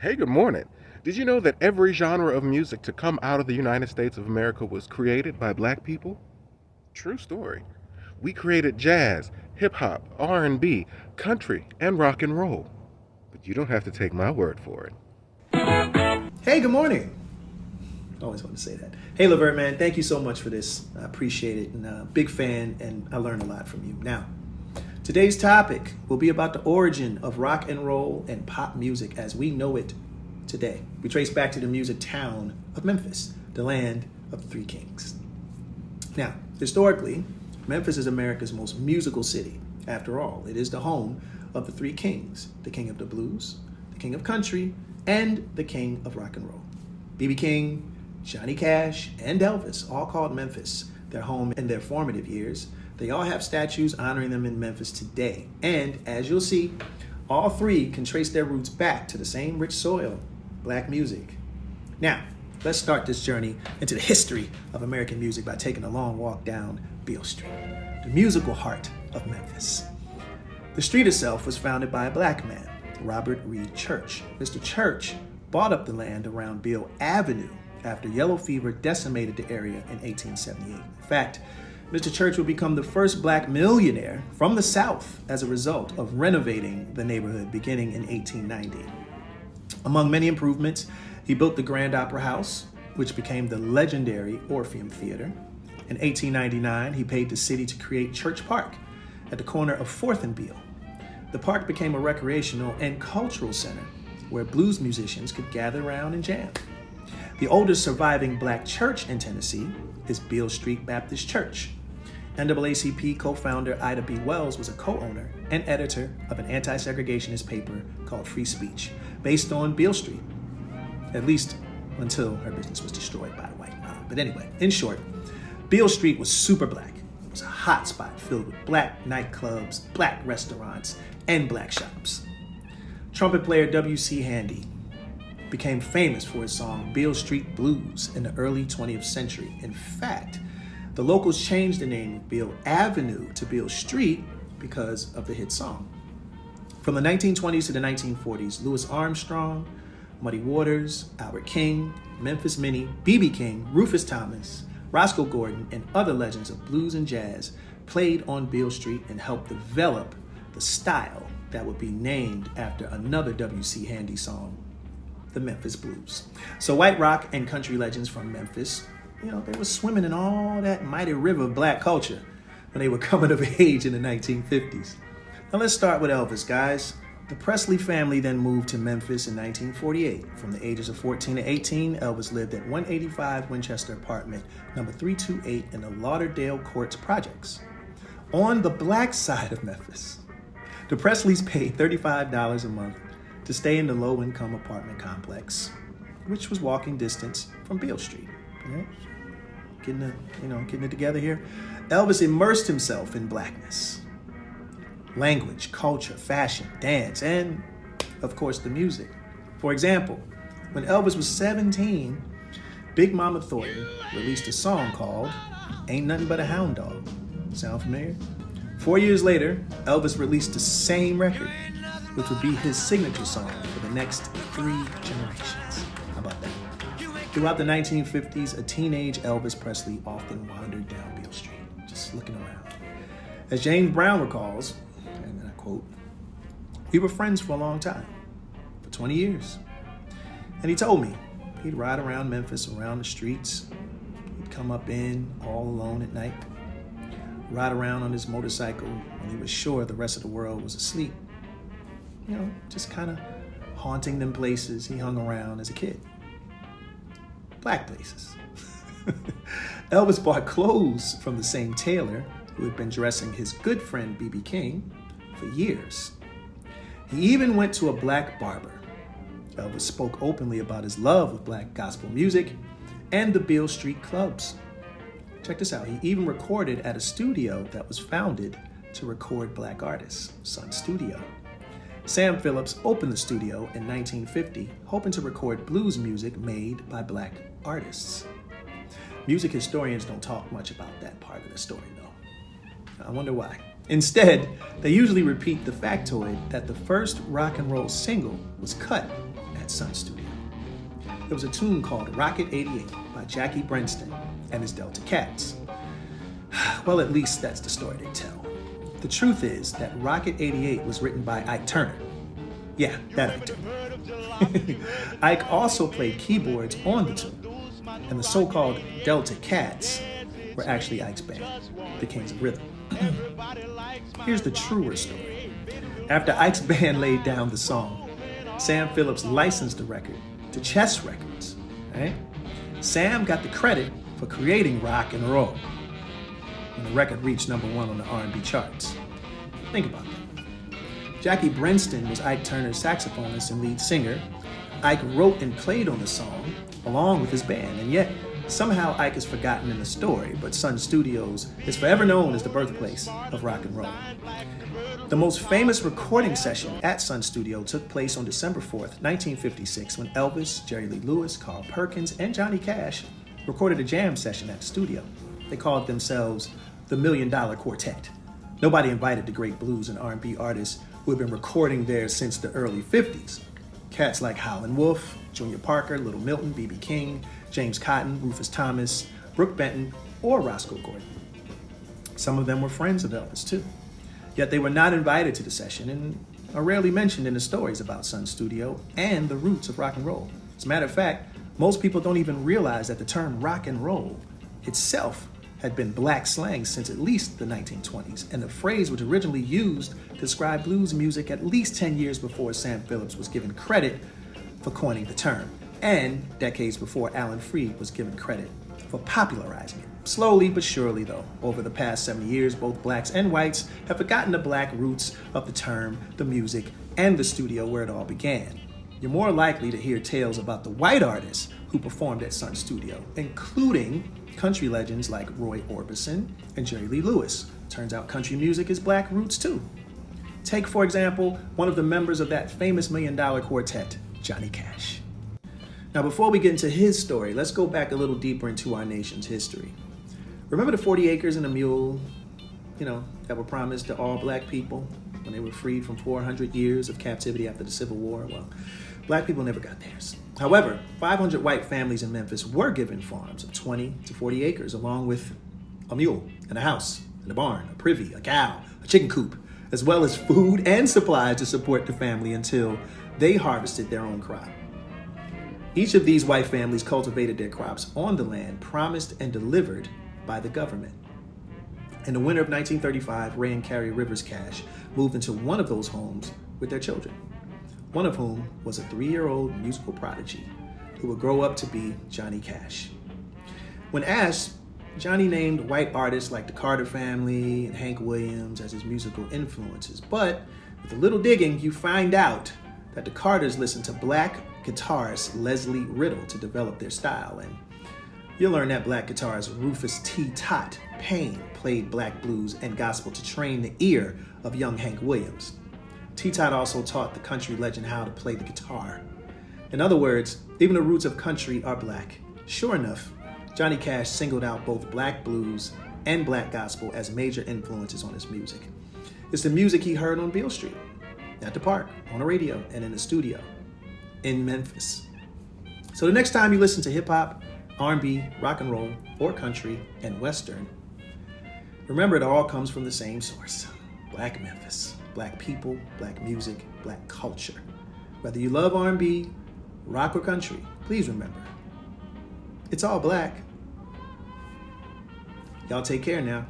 Hey, good morning. Did you know that every genre of music to come out of the United States of America was created by black people? True story. We created jazz, hip hop, R&B, country, and rock and roll. But you don't have to take my word for it. Hey, good morning. Always want to say that. Hey, Levert, man, thank you so much for this. I appreciate it, and big fan, and I learned a lot from you. Now, today's topic will be about the origin of rock and roll and pop music as we know it today. We trace back to the music town of Memphis, the land of the Three Kings. Now, historically, Memphis is America's most musical city. After all, it is the home of the Three Kings, the King of the Blues, the King of Country, and the King of Rock and Roll. B.B. King, Johnny Cash, and Elvis all called Memphis their home in their formative years. They all have statues honoring them in Memphis today. And as you'll see, all three can trace their roots back to the same rich soil, black music. Now, let's start this journey into the history of American music by taking a long walk down Beale Street, the musical heart of Memphis. The street itself was founded by a black man, Robert Reed Church. Mr. Church bought up the land around Beale Avenue after yellow fever decimated the area in 1878. In fact, Mr. Church would become the first black millionaire from the South as a result of renovating the neighborhood beginning in 1890. Among many improvements, he built the Grand Opera House, which became the legendary Orpheum Theater. In 1899, he paid the city to create Church Park at the corner of 4th and Beale. The park became a recreational and cultural center where blues musicians could gather around and jam. The oldest surviving black church in Tennessee is Beale Street Baptist Church. NAACP co-founder Ida B. Wells was a co-owner and editor of an anti-segregationist paper called Free Speech, based on Beale Street, at least until her business was destroyed by a white mob. But anyway, in short, Beale Street was super black. It was a hot spot filled with black nightclubs, black restaurants, and black shops. Trumpet player W.C. Handy became famous for his song Beale Street Blues in the early 20th century. In fact, the locals changed the name of Beale Avenue to Beale Street because of the hit song. From the 1920s to the 1940s, Louis Armstrong, Muddy Waters, Albert King, Memphis Minnie, B.B. King, Rufus Thomas, Roscoe Gordon, and other legends of blues and jazz played on Beale Street and helped develop the style that would be named after another W.C. Handy song, the Memphis Blues. So white rock and country legends from Memphis, they were swimming in all that mighty river of black culture when they were coming of age in the 1950s. Now let's start with Elvis, guys. The Presley family then moved to Memphis in 1948. From the ages of 14 to 18, Elvis lived at 185 Winchester apartment, number 328 in the Lauderdale Courts projects. On the black side of Memphis, the Presleys paid $35 a month to stay in the low-income apartment complex, which was walking distance from Beale Street. Right? Getting it together here. Elvis immersed himself in blackness, language, culture, fashion, dance, and of course the music. For example, when Elvis was 17, Big Mama Thornton released a song called Ain't Nothing But a Hound Dog. Sound familiar? 4 years later, Elvis released the same record, which would be his signature song for the next 3 generations. How about that? Throughout the 1950s, a teenage Elvis Presley often wandered down Beale Street, just looking around. As James Brown recalls, and I quote, "We were friends for a long time, for 20 years. And he told me he'd ride around Memphis, around the streets. He'd come up in all alone at night, ride around on his motorcycle when he was sure the rest of the world was asleep. Just kind of haunting them places he hung around as a kid. Black places." Elvis bought clothes from the same tailor who had been dressing his good friend B.B. King for years. He even went to a black barber. Elvis spoke openly about his love of black gospel music and the Beale Street clubs. Check this out. He even recorded at a studio that was founded to record black artists, Sun Studio. Sam Phillips opened the studio in 1950, hoping to record blues music made by black artists. Music historians don't talk much about that part of the story, though. I wonder why. Instead, they usually repeat the factoid that the first rock and roll single was cut at at Sun Studio. There was a tune called Rocket 88 by Jackie Brenston and his Delta Cats. Well, at least that's the story they tell. The truth is that Rocket 88 was written by Ike Turner. Yeah, that Ike Turner. Ike also played keyboards on the tune, and the so-called Delta Cats were actually Ike's band, the Kings of Rhythm. Here's the truer story. After Ike's band laid down the song, Sam Phillips licensed the record to Chess Records. Right? Sam got the credit for creating rock and roll, and the record reached #1 on the R&B charts. Think about that. Jackie Brenston was Ike Turner's saxophonist and lead singer. Ike wrote and played on the song along with his band, and yet somehow Ike is forgotten in the story, but Sun Studios is forever known as the birthplace of rock and roll. The most famous recording session at Sun Studio took place on December 4th, 1956, when Elvis, Jerry Lee Lewis, Carl Perkins, and Johnny Cash recorded a jam session at the studio. They called themselves the $1 Million Quartet. Nobody invited the great blues and R&B artists who had been recording there since the early 50s. Cats like Howlin' Wolf, Junior Parker, Little Milton, B.B. King, James Cotton, Rufus Thomas, Brooke Benton, or Roscoe Gordon. Some of them were friends of Elvis too. Yet they were not invited to the session and are rarely mentioned in the stories about Sun Studio and the roots of rock and roll. As a matter of fact, most people don't even realize that the term rock and roll itself had been black slang since at least the 1920s, and the phrase was originally used to describe blues music at least 10 years before Sam Phillips was given credit for coining the term, and decades before Alan Freed was given credit for popularizing it. Slowly but surely, though, over the past 70 years, both blacks and whites have forgotten the black roots of the term, the music, and the studio where it all began. You're more likely to hear tales about the white artists who performed at Sun Studio, including country legends like Roy Orbison and Jerry Lee Lewis. Turns out country music is black roots too. Take, for example, one of the members of that famous $1 Million Quartet, Johnny Cash. Now, before we get into his story, let's go back a little deeper into our nation's history. Remember the 40 acres and a mule, that were promised to all black people when they were freed from 400 years of captivity after the Civil War? Well, black people never got theirs. However, 500 white families in Memphis were given farms of 20 to 40 acres, along with a mule and a house and a barn, a privy, a cow, a chicken coop, as well as food and supplies to support the family until they harvested their own crop. Each of these white families cultivated their crops on the land promised and delivered by the government. In the winter of 1935, Ray and Carrie Rivers Cash moved into one of those homes with their children, one of whom was a 3-year-old musical prodigy who would grow up to be Johnny Cash. When asked, Johnny named white artists like the Carter family and Hank Williams as his musical influences, but with a little digging, you find out that the Carters listened to black guitarist Leslie Riddle to develop their style, and you'll learn that black guitarist Rufus T. Tot Payne played black blues and gospel to train the ear of young Hank Williams. T. Tot also taught the country legend how to play the guitar. In other words, even the roots of country are black. Sure enough, Johnny Cash singled out both black blues and black gospel as major influences on his music. It's the music he heard on Beale Street, at the park, on the radio, and in the studio in Memphis. So the next time you listen to hip hop, R&B, rock and roll, or country, and Western, remember it all comes from the same source, Black Memphis, black people, black music, black culture. Whether you love R&B, rock, or country, please remember, it's all black. Y'all take care now.